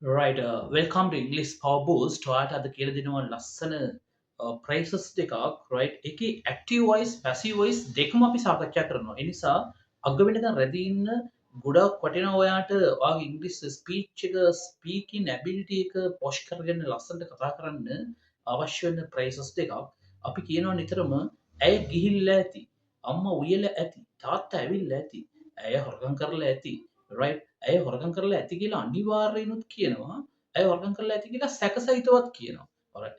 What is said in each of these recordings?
Right, welcome to English Power Boost. ඔයාට අද කියලා දෙනවා ලස්සන phrases දෙකක්, right? එකේ active voice, passive voice දෙකම අපි සාකච්ඡා කරනවා. ඒ නිසා අග වෙනකන් රැඳී ඉන්න ගොඩක් වටිනවා ඔයාට ඔයාගේ ඉංග්‍රීසි ස්පීච් එක ස්පීකින් ඇබිලිටි එක පොෂ් කරගෙන ලස්සනට කතා කරන්න අවශ්‍ය වෙන phrases දෙකක්. අපි කියනවා නිතරම ඇය ගිහිල්ලා ඇති, අම්මා උයලා ඇති, තාත්තා ඇවිල්ලා ඇති, ඇය හොරගම් කරලා ඇති, right? ඇය හොරගම් කරලා ඇති කියලා අනිවාර්යෙන්ුත් කියනවා. ඇය හොරගම් කරලා ඇති කියලා සැකසහිතවත් කියනවා.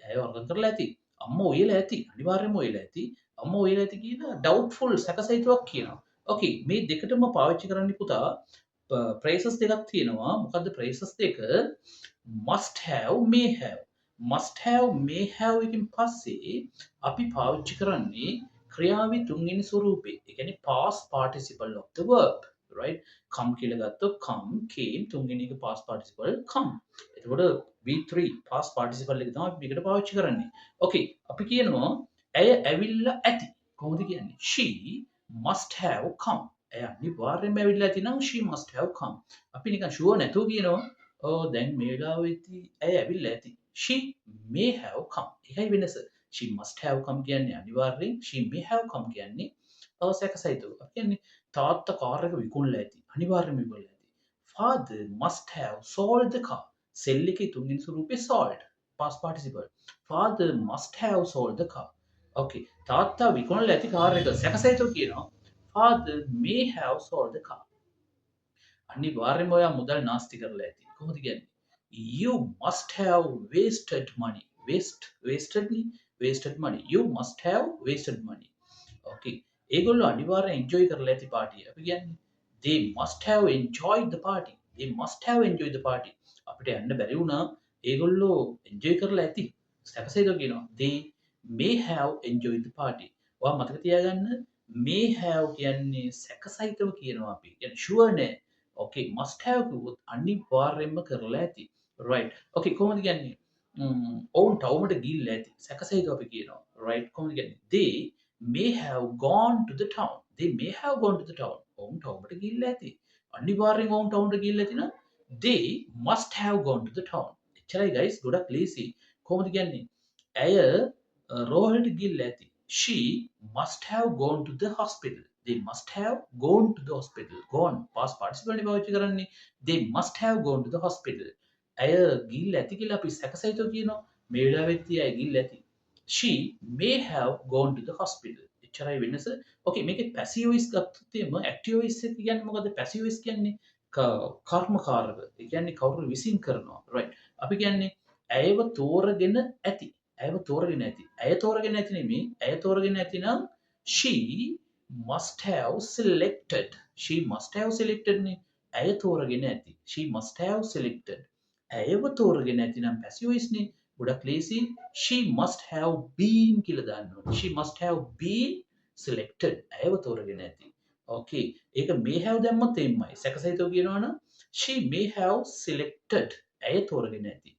ඇය හොරගම් කරලා ඇති. අම්මා ඔයලා ඇති. අනිවාර්යෙන්ම ඔයලා ඇති. අම්මා ඔයලා ඇති කියලා ඩවුට්ෆුල් සැකසහිතවක් කියනවා. ඕකේ මේ දෙකටම පාවිච්චි කරන්න පුතා phrases දෙකක් තියෙනවා. මොකද්ද phrases දෙක? must have may have. must have may have එකෙන් පස්සේ අපි පාවිච්චි කරන්නේ ක්‍රියාවේ තුන්වෙනි ස්වරූපේ. ඒ කියන්නේ past participle of the verb. right? come කියලා ගත්තොත් come, came තුන්වෙනි එක past participle come. එතකොට V3 past participle එක තමයි අපි මේකට පාවිච්චි කරන්නේ. okay අපි කියනවා ඇය ඇවිල්ලා ඇති. කොහොමද කියන්නේ? she must have come. ඇය අනිවාර්යෙන්ම ඇවිල්ලා ඇති නම් she must have come. අපි නිකන් ෂුවර් නැතුව කියනවා දැන් මේ වෙලාවෙදී ඇය ඇවිල්ලා ඇති. she may have come. ඒකයි වෙනස. she must have come කියන්නේ අනිවාර්යෙන් she may have come කියන්නේ සැකසහිතව. කියන්නේ තාත්තා කාර් එක විකුණලා ඇති. අනිවාර්යෙන්ම විකුණලා ඇති. father must have sold the car. sell එකේ තුන්වෙනි ස්වරූපේ sold. past participle. father must have sold the car. okay තාත්තා විකුණලා ඇති කාර් එක සැකසහිතව කියනවා. father may have sold the car. අනිවාර්යෙන්ම ඔයා මුදල් නාස්ති කරලා ඇති. කොහොමද කියන්නේ? You must have wasted money. Wasted money. You must have wasted money. Okay. ඒගොල්ලෝ අනිවාර්යෙන් එන්ජොයි කරලා ඇති පාටිය. අපි කියන්නේ they must have enjoyed the party. They must have enjoyed the party. අපිට යන්න බැරි වුණා. ඒගොල්ලෝ එන්ජොයි කරලා ඇති. සැකසෙයිද කියනවා. They may have enjoyed the party. ඔයා මතක තියාගන්න may have කියන්නේ සැකසහිතව කියනවා අපි. කියන්නේ sure නෑ. okay must have කිව්වොත් අනිවාර්යෙන්ම කරලා ඇති. right. okay කොහොමද කියන්නේ? ඔවුන් ටවුමට ගිහිල්ලා ඇති. සැකසහිතව අපි කියනවා. right. කොහොමද කියන්නේ? They may have gone to the town. They may have gone to the town. ඔවුන් ටවුමට ගිහිල්ලා ඇති. අනිවාර්යෙන් ඔවුන් ටවුමට ගිහිල්ලා ඇති නම් they must have gone to the town. එච්චරයි guys ගොඩක් ලේසි. කොහොමද කියන්නේ? ඇය රෝහලට ගිහිල්ලා ඇති. She must have gone to the hospital. They must have gone to the hospital. Gone past participle නේ පාවිච්චි කරන්නේ. They must have gone to the hospital. ඇය ගිහිල්ලා ඇති කියලා අපි සැකසහිතව කියනවා. මේ වෙලාවෙත් ඇය ගිහිල්ලා ඇති. She may have gone to the hospital. එච්චරයි වෙනස. okay මේකේ passive voice ගත්තොත් එම active voice එක කියන්නේ මොකද්ද? passive voice කියන්නේ කර්මකාරක. ඒ කියන්නේ කවුරු විසින් කරනවා. right. අපි කියන්නේ ඇයව තෝරගෙන ඇති. ඇයව තෝරගෙන ඇති. ඇය තෝරගෙන ඇති නෙමෙයි. ඇය තෝරගෙන ඇති නම් she must have selected. She must have selected නේ. ඇය තෝරගෙන ඇති. She must have selected. ඇයව තෝරගෙන ඇති නම් passive voice නේ. ගොඩක් ලේසි. She must have been කියලා දාන්න ඕනේ. She must have been selected. ඇයව තෝරගෙන ඇති. okay ඒක may have දැම්මොත් එම්මයි. සැකසහිතව කියනවා නම් she may have selected. ඇය තෝරගෙන ඇති.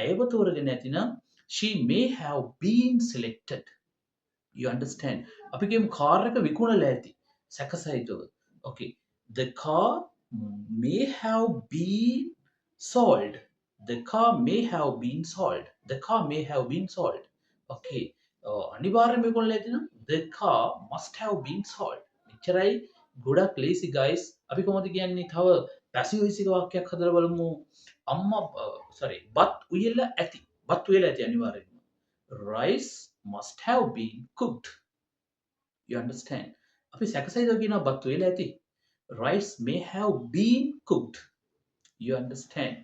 ඇයව තෝරගෙන ඇති නම් she may have been selected. you understand? අපි කියමු කාර් එක විකුණලා ඇති. සැකසහිතව. okay the car may have been sold. The car may have been sold. The car may have been sold. okay අනිවාර්යයෙන්ම විකුණලා ඇති නම් the car must have been sold. එච්චරයි ගොඩක් ලේසි guys. අපි කොහොමද කියන්නේ? තව passive voice එක වාක්‍යයක් හදලා බලමු. අම්මා බත් උයලා ඇති. බත් උයලා ඇති අනිවාර්යයෙන්ම. rice must have been cooked. you understand? අපි සැකසයිද කියනවා බත් උයලා ඇති. rice may have been cooked. you understand?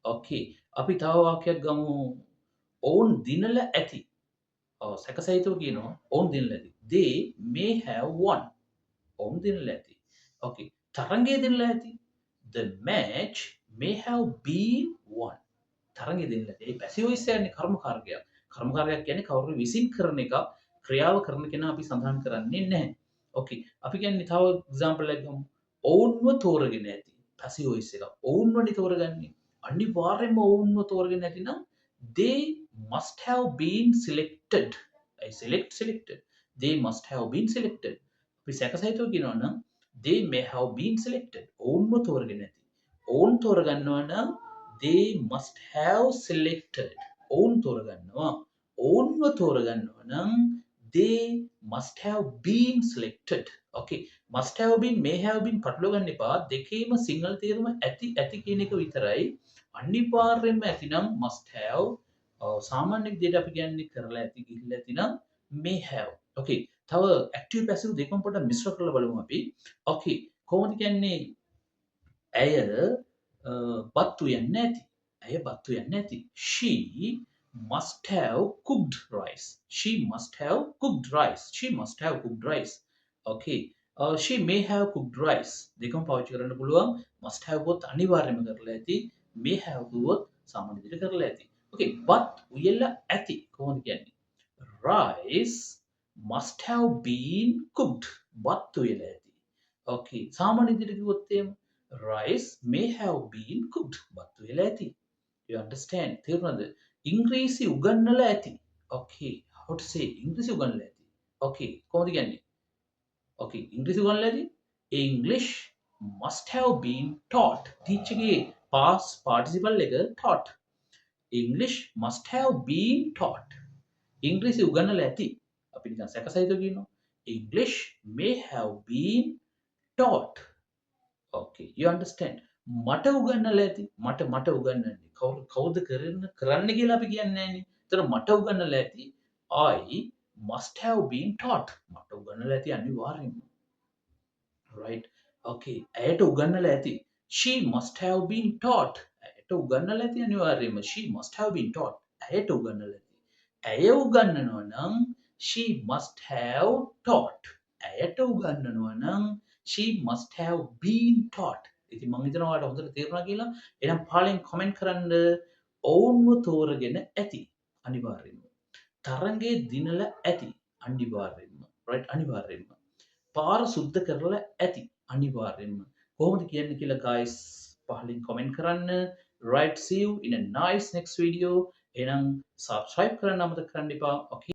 okay අපි තව වාක්‍යයක් ගමු. ඔවුන් දිනලා ඇති. සැකසහිතව කියනවා ඔවුන් දිනලා ඇති. they may have won. ඔවුන් දිනලා ඇති. okay තරංගය දිනලා ඇති. the match may have been won. තරංගය දිනලා ඇති. ඒ පැසිව් වොයිස් කියන්නේ කර්මකාරකයක්. කර්මකාරකයක් කියන්නේ කවුරු විසින් කරන එක ක්‍රියාව කරන කෙනා අපි සඳහන් කරන්නේ නැහැ. okay අපි කියන්නේ තව එක්සැම්පල් එකක් ගමු. ඔවුන්ව තෝරගෙන ඇති. පැසිව් වොයිස් එක. ඔවුන්වනේ තෝරගන්නේ. අනිවාර්යෙන්ම ඔවුන්ව තෝරගෙන ඇති නම් they must have been selected. selected. They must have been selected. අපි සැකසහිතව කියනවා නම් they may have been selected. ඔවුන්ව තෝරගෙන ඇති. ඔවුන් තෝරගන්නවා නම් they must have selected ඔවුන් තෝරගන්නවා ඔවුන්ව තෝරගන්නවා නම් they must have been selected okay must have been may have been පටලවා ගන්න එපා දෙකේම සිංහල තේරුම ඇති කියන එක විතරයි අනිවාර්යයෙන්ම ඇතිනම් must have සාමාන්‍ය විදිහට අපි කියන්නේ කරලා ඇති ගිහිල්ලා ඇතිනම් may have okay තව active passive දෙකම පොඩ්ඩක් මිශ්‍ර කරලා බලමු අපි okay කොහොමද කියන්නේ ඇය බත්තු යන්නේ නැති. ඇය බත්තු යන්නේ නැති. She must have cooked rice. She must have cooked rice. She must have cooked rice. Okay. She may have cooked rice. දෙකම පාවිච්චි කරන්න පුළුවන්. Must have වත් අනිවාර්යයෙන්ම කරලා ඇති. May have දුවොත් සාමාන්‍ය විදිහට කරලා ඇති. Okay. but උයලා ඇති. කොහොමද කියන්නේ? Rice must have been cooked. බත් උයලා ඇති. Okay. සාමාන්‍ය විදිහට කිව්වොත් එහෙම rice may have been cooked බත් වෙලා ඇති you understand තේරුණාද ඉංග්‍රීසි උගන්වලා ඇති okay how to say ඉංග්‍රීසි උගන්වලා ඇති okay කොහොමද කියන්නේ okay ඉංග්‍රීසි උගන්වලා ඇති English must have been taught teach එකේ past participle එක taught English must have been taught ඉංග්‍රීසි උගන්වලා ඇති අපි නිකන් සැකසහිතව කියනවා English may have been taught okay you understand මට උගන්නලා ඇති මට උගන්නන්නේ කවුද කරන්න කියලා අපි කියන්නේ නැහනේ. ඒතර මට උගන්නලා ඇති I must have been taught මට උගන්නලා ඇති අනිවාර්යෙන්ම. right okay ඇයට උගන්නලා ඇති she must have been taught ඇයට උගන්නලා ඇති අනිවාර්යෙන්ම she must have been taught ඇයට උගන්නලා ඇති ඇය උගන්නනවා නම් she must have taught ඇයට උගන්නනවා නම් she must have been taught ඉතින් මම හිතනවා ඔයාලට හොඳට තේරුණා කියලා. එහෙනම් පහලින් කමෙන්ට් කරන්න ඔවුන්ව තෝරගෙන ඇති අනිවාර්යෙන්ම. තරංගේ දිනලා ඇති අනිවාර්යෙන්ම. right අනිවාර්යෙන්ම. පාර සුද්ධ කරලා ඇති අනිවාර්යෙන්ම. කොහොමද කියන්නේ කියලා guys පහලින් කමෙන්ට් කරන්න. right see you in a nice next video. එහෙනම් subscribe කරන්න අමතක කරන්න එපා. okay